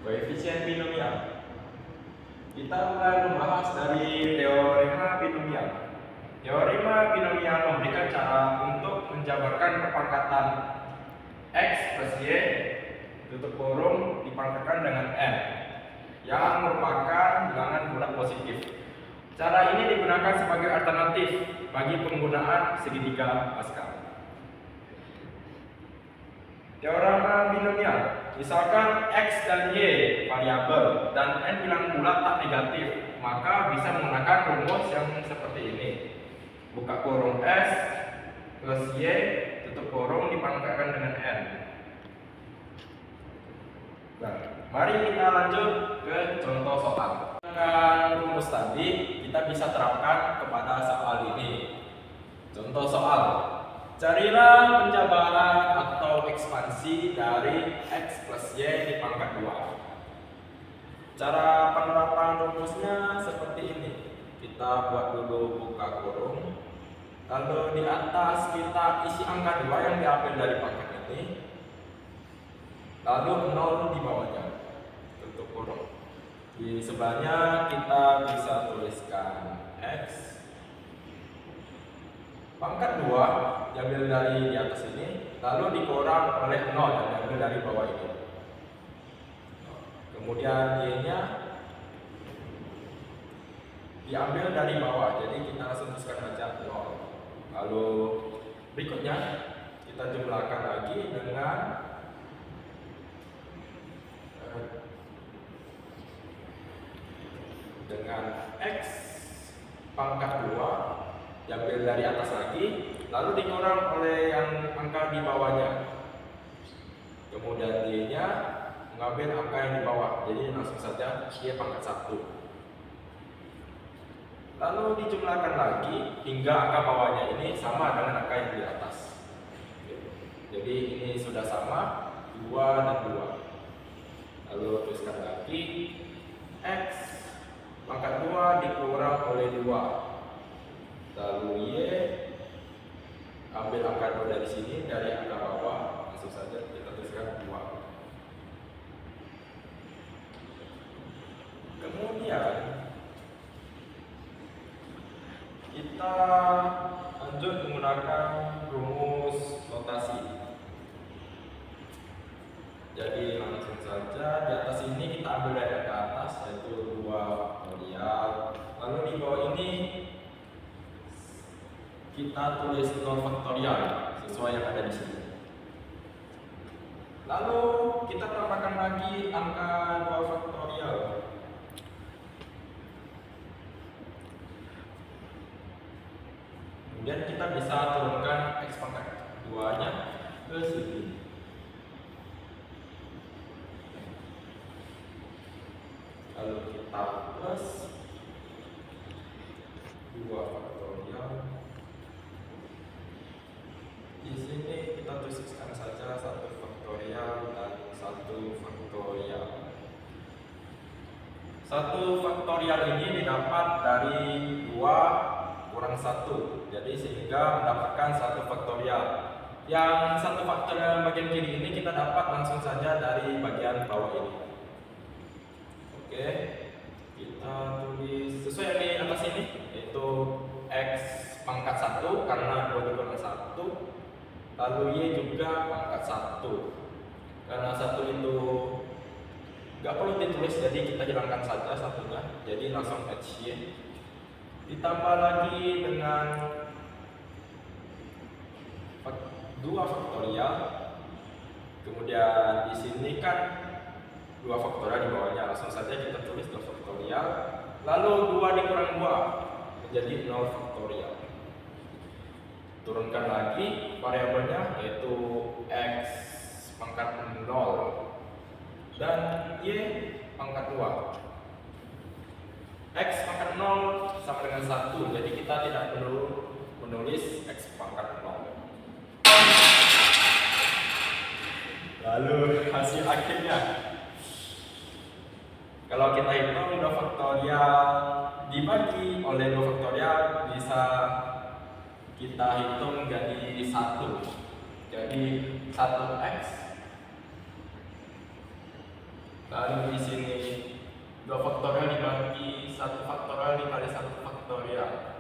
Koefisien binomial. Kita mulai membahas dari teorema binomial. Teorema binomial memberikan cara untuk menjabarkan perpangkatan x plus y tutup kurung dipangkatkan dengan n yang merupakan bilangan bulat positif. Cara ini digunakan sebagai alternatif bagi penggunaan segitiga Pascal. Teorema binomial. Misalkan x dan y variabel dan n bilangan bulat tak negatif, maka bisa menggunakan rumus yang seperti ini. Buka kurung s plus y tutup kurung dipangkatkan dengan n. Nah, mari kita lanjut ke contoh soal. Dengan rumus tadi kita bisa terapkan kepada soal ini. Contoh soal. Carilah penjabaran atau ekspansi dari x plus y dipangkat 2. Cara penerapan rumusnya seperti ini. Kita buat dulu buka kurung. Lalu di atas kita isi angka 2 yang diambil dari pangkat ini. Lalu 0 di bawahnya. Tutup kurung. Di sebelahnya kita bisa tuliskan x pangkat 2 diambil dari di atas ini, lalu dikurang oleh 0 yang diambil dari bawah ini. Kemudian y-nya diambil dari bawah, jadi kita langsung tuliskan saja 0. Lalu berikutnya kita jumlahkan lagi dengan x pangkat 2 diambil dari atas lagi, lalu dikurang oleh yang angka di bawahnya. Kemudian y-nya mengambil angka yang di bawah, jadi langsung saja y pangkat 1. Lalu dijumlahkan lagi hingga angka bawahnya ini sama dengan angka yang di atas. Jadi ini sudah sama 2 dan 2. Lalu tuliskan lagi x pangkat 2 dikurang oleh 2. Lalu y ambil angka 2 dari sini, dari angka bawah, langsung saja kita tuliskan 2. Kemudian kita lanjut menggunakan rumus notasi. Jadi langsung saja di atas ini kita ambil dari angka atas, yaitu 2 faktorial. Lalu di bawah ini kita tulis 0 faktorial sesuai yang ada di sini. Lalu kita tambahkan lagi angka 2 faktorial. Kemudian kita bisa turunkan x pangkat 2-nya ke sini. Lalu kita plus 2 faktorial. Di sini kita tuliskan saja 1 faktorial dan 1 faktorial. 1 faktorial ini didapat dari 2 kurang 1. Jadi sehingga mendapatkan 1 faktorial. Yang 1 faktorial bagian kiri ini kita dapat langsung saja dari bagian bawah ini. Oke. Kita tulis sesuai yang di atas ini, yaitu x pangkat 1 karena 2 dikurang 1. Lalu y juga pangkat 1. Karena 1 itu nggak perlu ditulis, jadi kita hilangkan saja satunya. Jadi langsung hy. Ditambah lagi dengan 2 faktorial. Kemudian di sini kan 2 faktorial di bawahnya, langsung saja kita tulis 2 faktorial. Lalu 2 dikurang 2 menjadi 0 faktorial. Turunkan lagi variabelnya, yaitu x pangkat 0 dan y pangkat 2. X pangkat 0 sama dengan 1, jadi kita tidak perlu menulis x pangkat 0. Lalu hasil akhirnya, kalau kita hitung 2 faktorial dibagi oleh 2 faktorial, bisa kita hitung jadi 1. Jadi 1x Lalu di sini 2 faktorial dibagi 1 faktorial dikali 1 faktorial.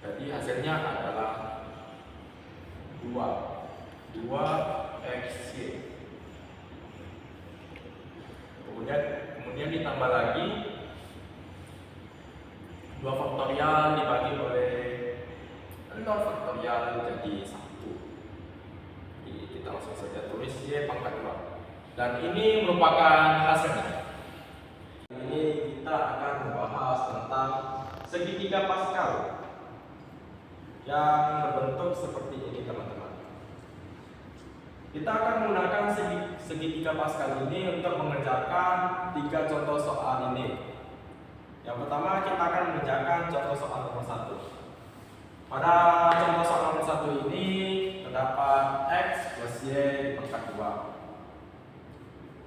Jadi hasilnya adalah 2xy. Kemudian ditambah lagi 2 faktorial dibagi oleh 0 faktorial jadi 1. Jadi kita langsung saja tulis y pangkat 2. Dan ini merupakan hasilnya. Ini kita akan membahas tentang segitiga Pascal yang berbentuk seperti ini, teman-teman. Kita akan menggunakan segitiga Pascal ini untuk mengerjakan 3 contoh soal ini. Yang pertama, kita akan mengerjakan contoh soal nomor 1. Pada contoh soal nomor 1 ini terdapat x plus y pangkat 2.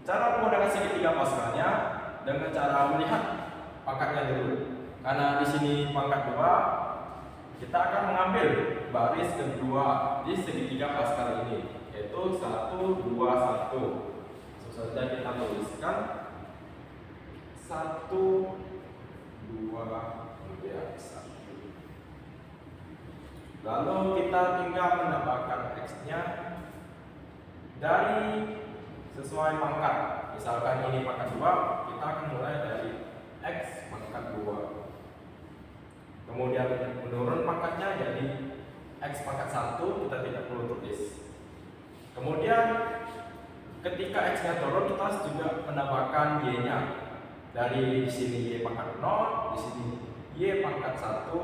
Cara menggunakan segitiga Pascalnya dengan cara melihat pangkatnya dulu. Karena di sini pangkat 2, kita akan mengambil baris kedua di segitiga Pascal ini, yaitu 1, 2, 1. Langsung saja kita tuliskan 1, 2, kemudian 1. Lalu kita tinggal mendapatkan x-nya dari sesuai pangkat. Misalkan ini pangkat 2, kita akan mulai dari x pangkat 2. Kemudian menurun pangkatnya jadi x pangkat 1, kita tidak perlu tulis. Kemudian ketika x-nya turun, kita juga menambahkan y-nya. Dari sini y pangkat 0, di sini y pangkat 1,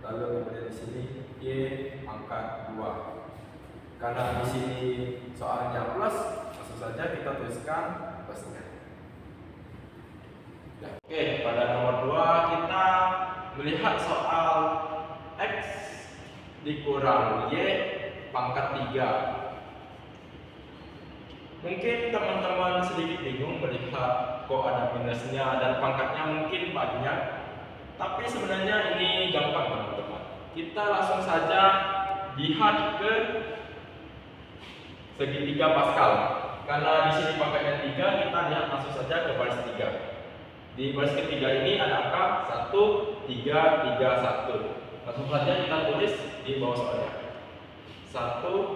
lalu kemudian di sini y pangkat 2. Karena di sini soalnya plus, langsung saja kita tuliskan plusnya. Oke, pada nomor 2 kita melihat soal x dikurang y pangkat 3. Mungkin teman-teman sedikit bingung melihat kok ada minusnya dan pangkatnya mungkin banyak. Tapi sebenarnya ini gampang, teman-teman. Kita langsung saja lihat ke segitiga Pascal. Karena di sini pangkatnya 3, kita lihat langsung saja ke baris 3. Di baris ketiga ini ada angka 1, 3, 3, 1. Langsung saja kita tulis di bawah soalnya. 1,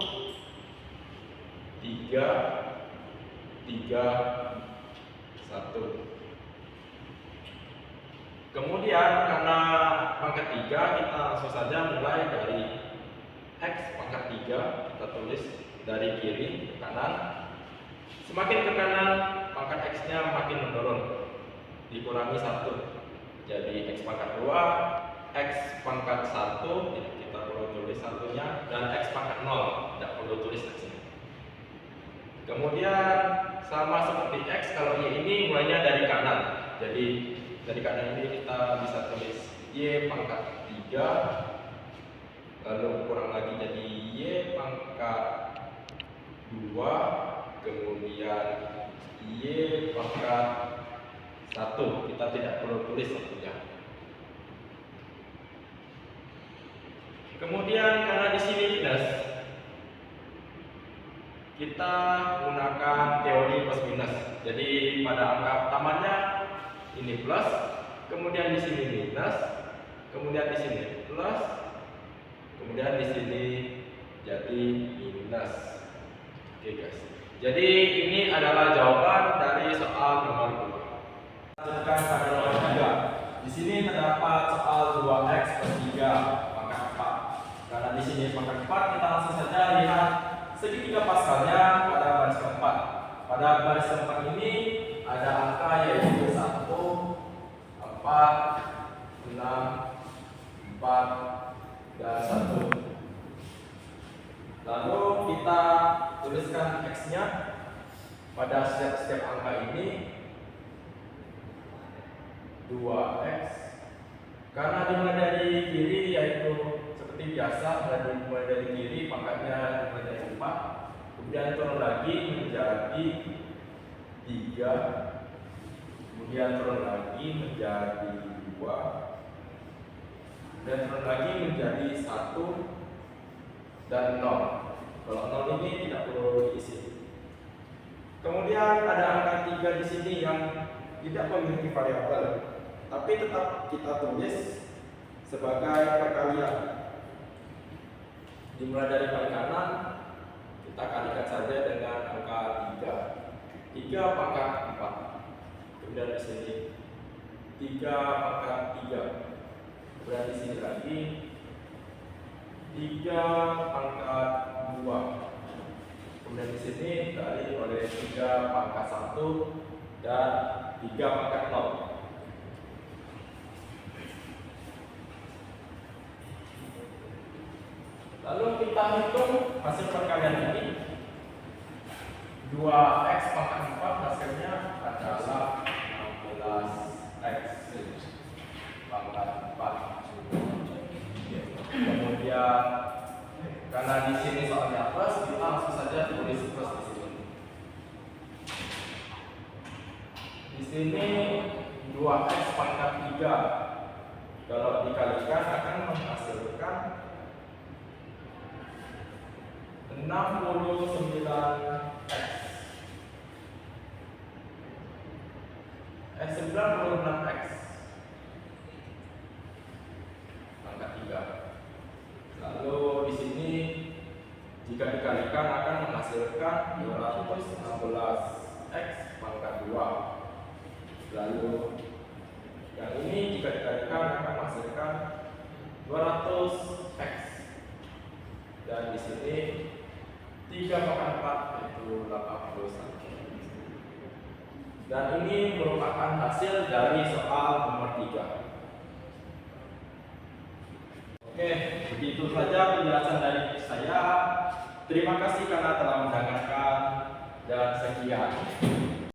3, 3, 1. Kemudian karena pangkat 3, kita langsung saja mulai dari x pangkat 3, kita tulis dari kiri ke kanan. Semakin ke kanan, pangkat x-nya makin menurun, dikurangi 1. Jadi x pangkat 2, x pangkat 1, kita perlu tulis 1-nya, dan x pangkat 0, tidak perlu tulis x-nya. Kemudian sama seperti x, kalau y ini mulainya dari kanan. Jadi dari kanan ini kita bisa tulis y pangkat 3, lalu kurang lagi jadi y pangkat 2, kemudian y pangkat 1. Kita tidak perlu tulis satunya. Kemudian karena di sini minus, kita gunakan teori plus minus. Jadi pada angka pertamanya ini plus, kemudian di sini minus, kemudian di sini plus, kemudian di sini jadi minus. Oke guys. Jadi ini adalah jawaban dari soal nomor 2. Lanjutkan pada nomor 3. Di sini terdapat soal 2x per 3 pangkat 4. Karena di sini pangkat 4, kita langsung saja lihat segitiga Pascalnya pada baris keempat. Pada baris keempat ini ada angka yaitu 1, 4, 6, 4, dan 1. Lalu kita tuliskan x-nya pada setiap angka ini 2x. Karena dimulai dari kiri, yaitu seperti biasa, dimulai dari kiri, pangkatnya dimulai dari 4, kemudian turun lagi menjadi 3, kemudian turun lagi menjadi 2, dan turun lagi menjadi 1 dan 0. Kalau 0 ini tidak perlu diisi. Kemudian ada angka 3 di sini yang tidak memiliki variabel, tapi tetap kita tulis sebagai perkalian. Dimulai dari paling kanan, kita kalikan saja dengan angka 3. 3 pangkat 4. Kemudian di sini 3 pangkat 3. Kemudian di sini lagi 3 pangkat 2. Kemudian di sini dari oleh 3 pangkat 1 dan 3 pangkat 0. Lalu kita hitung hasil perkalian ini. 2x pangkat 4 hasilnya adalah 16x pangkat 4. Kemudian karena di sini soalnya plus, kita langsung saja tulis plus di sini. Di sini 2x pangkat 3 kalau dikalikan akan menghasilkan 96x pangkat 3. Lalu di sini jika dikalikan akan menghasilkan 216x pangkat 2. Lalu yang ini jika dikalikan akan menghasilkan 200x. Dan di sini 3 pangkat 4 yaitu 81. Dan ini merupakan hasil dari soal nomor 3. Oke, begitu saja penjelasan dari saya. Terima kasih karena telah mendengarkan dan sekian.